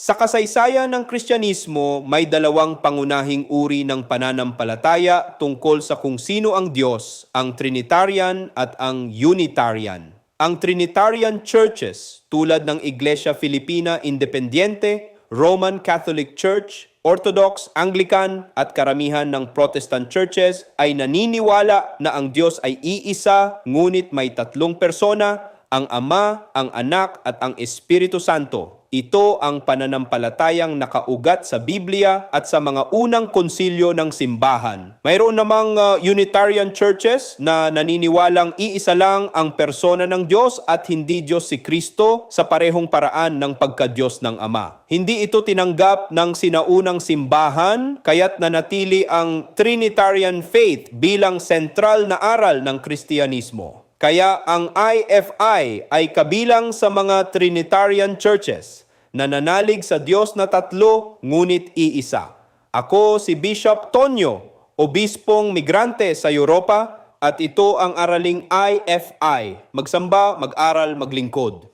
Sa kasaysayan ng Kristyanismo, may dalawang pangunahing uri ng pananampalataya tungkol sa kung sino ang Diyos, ang Trinitarian at ang Unitarian. Ang Trinitarian churches tulad ng Iglesia Filipina Independiente, Roman Catholic Church, Orthodox, Anglican at karamihan ng Protestant churches ay naniniwala na ang Diyos ay iisa ngunit may tatlong persona, ang Ama, ang Anak at ang Espiritu Santo. Ito ang pananampalatayang nakaugat sa Biblia at sa mga unang konsilyo ng simbahan. Mayroon namang Unitarian churches na naniniwalang iisa lang ang persona ng Diyos at hindi Diyos si Kristo sa parehong paraan ng pagka-Diyos ng Ama. Hindi ito tinanggap ng sinaunang simbahan, kaya't nanatili ang Trinitarian faith bilang sentral na aral ng Kristyanismo. Kaya ang IFI ay kabilang sa mga Trinitarian churches na nanalig sa Diyos na tatlo ngunit iisa. Ako si Bishop Tonyo, obispong migrante sa Europa at ito ang araling IFI. Magsamba, mag-aral, maglingkod.